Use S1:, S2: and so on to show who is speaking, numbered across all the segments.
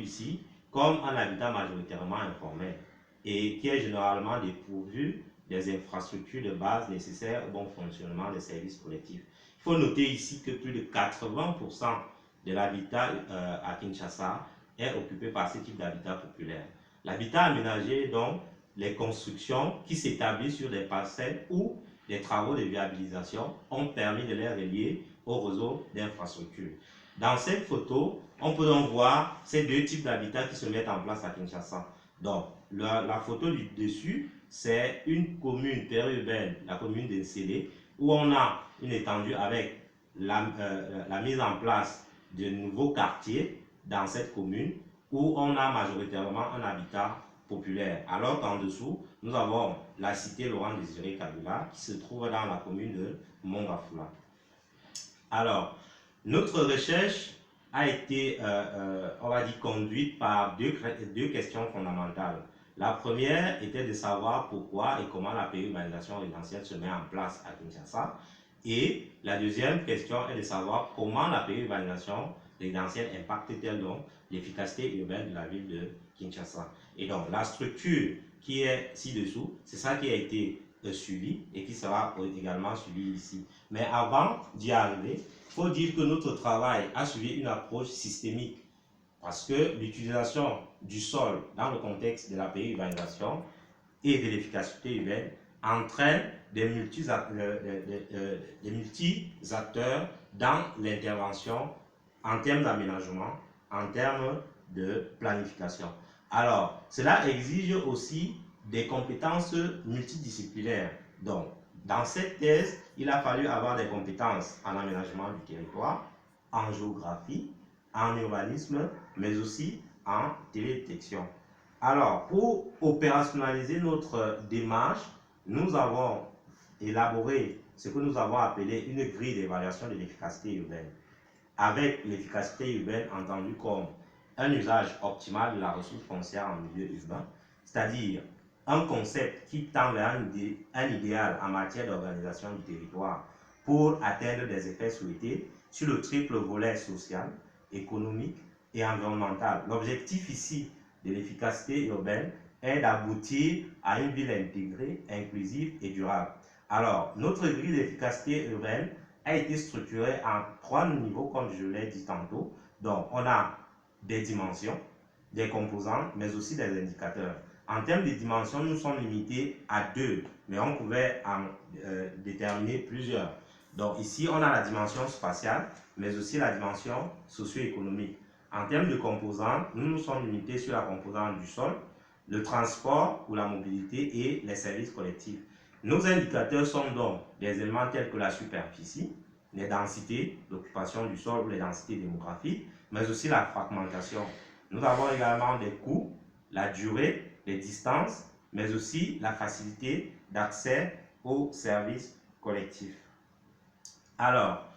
S1: ici comme un habitat majoritairement informel et qui est généralement dépourvu des infrastructures de base nécessaires au bon fonctionnement des services collectifs. Il faut noter ici que plus de 80% de l'habitat à Kinshasa est occupé par ce type d'habitat populaire. L'habitat aménagé, donc, les constructions qui s'établissent sur des parcelles où des travaux de viabilisation ont permis de les relier au réseau d'infrastructures. Dans cette photo, on peut donc voir ces deux types d'habitats qui se mettent en place à Kinshasa. Donc, la photo du dessus, c'est une commune périurbaine, la commune d'Ensélé, où on a une étendue avec la mise en place de nouveaux quartiers dans cette commune, où on a majoritairement un habitat populaire. Alors qu'en dessous, nous avons la cité Laurent Désiré Kabila qui se trouve dans la commune de Mongafula. Alors, notre recherche a été, on va dire, conduite par deux questions fondamentales. La première était de savoir pourquoi et comment la périurbanisation résidentielle se met en place à Kinshasa. Et la deuxième question est de savoir comment la périurbanisation résidentielle impacte-t-elle donc l'efficacité urbaine de la ville de Kinshasa. Et donc, la structure qui est ci-dessous, c'est ça qui a été suivi et qui sera également suivi ici. Mais avant d'y arriver, il faut dire que notre travail a suivi une approche systémique parce que l'utilisation du sol dans le contexte de la périurbanisation et de l'efficacité urbaine entraîne des multi-acteurs dans l'intervention en termes d'aménagement, en termes de planification. Alors, cela exige aussi des compétences multidisciplinaires. Donc, dans cette thèse, il a fallu avoir des compétences en aménagement du territoire, en géographie, en urbanisme, mais aussi en télédétection. Alors, pour opérationnaliser notre démarche, nous avons élaboré ce que nous avons appelé une grille d'évaluation de l'efficacité urbaine, avec l'efficacité urbaine entendue comme un usage optimal de la ressource foncière en milieu urbain, c'est-à-dire un concept qui tend vers un idéal en matière d'organisation du territoire pour atteindre des effets souhaités sur le triple volet social, économique et environnemental. L'objectif ici de l'efficacité urbaine est d'aboutir à une ville intégrée, inclusive et durable. Alors, notre grille d'efficacité urbaine a été structurée en 3 niveaux, comme je l'ai dit tantôt. Donc, on a des dimensions, des composantes, mais aussi des indicateurs. En termes de dimensions, nous sommes limités à 2, mais on pouvait en déterminer plusieurs. Donc ici, on a la dimension spatiale, mais aussi la dimension socio-économique. En termes de composantes, nous nous sommes limités sur la composante du sol, le transport ou la mobilité et les services collectifs. Nos indicateurs sont donc des éléments tels que la superficie, les densités d'occupation du sol ou les densités démographiques, mais aussi la fragmentation. Nous avons également des coûts, la durée, les distances, mais aussi la facilité d'accès aux services collectifs. Alors,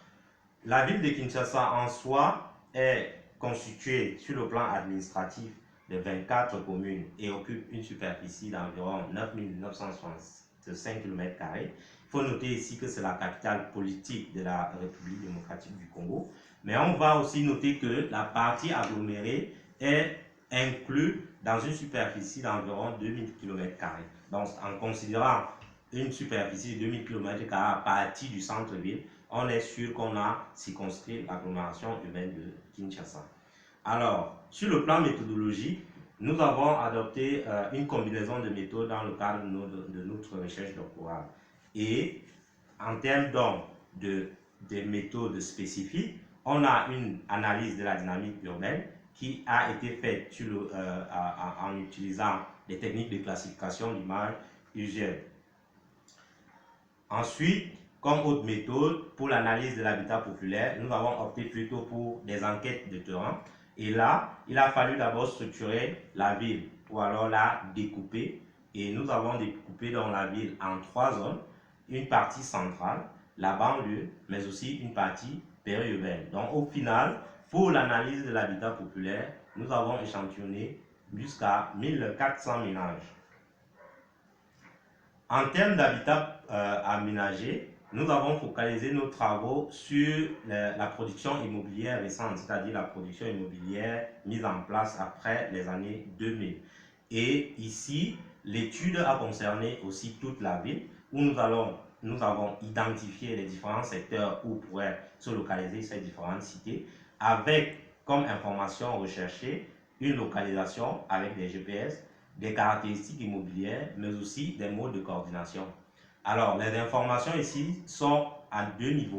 S1: la ville de Kinshasa en soi est constituée sur le plan administratif de 24 communes et occupe une superficie d'environ 9 965 km². Il faut noter ici que c'est la capitale politique de la République démocratique du Congo. Mais on va aussi noter que la partie agglomérée est incluse dans une superficie d'environ 2000 km². Donc, en considérant une superficie de 2000 km² à partir du centre-ville, on est sûr qu'on a circonscrit l'agglomération urbaine de Kinshasa. Alors, sur le plan méthodologique, nous avons adopté une combinaison de méthodes dans le cadre de notre recherche doctorale. Et en termes donc des méthodes spécifiques, on a une analyse de la dynamique urbaine qui a été faite en utilisant des techniques de classification d'image usuelle. Ensuite, comme autre méthode, pour l'analyse de l'habitat populaire, nous avons opté plutôt pour des enquêtes de terrain. Et là, il a fallu d'abord structurer la ville, ou alors la découper. Et nous avons découpé dans la ville en 3 zones, une partie centrale, la banlieue, mais aussi une partie périurbaine. Donc au final, pour l'analyse de l'habitat populaire, nous avons échantillonné jusqu'à 1400 ménages. En termes d'habitat aménagé, nous avons focalisé nos travaux sur la production immobilière récente, c'est-à-dire la production immobilière mise en place après les années 2000. Et ici, l'étude a concerné aussi toute la ville, où nous avons identifié les différents secteurs où pourraient se localiser ces différentes cités, avec comme information recherchée une localisation avec des GPS, des caractéristiques immobilières, mais aussi des modes de coordination. Alors, les informations ici sont à deux niveaux.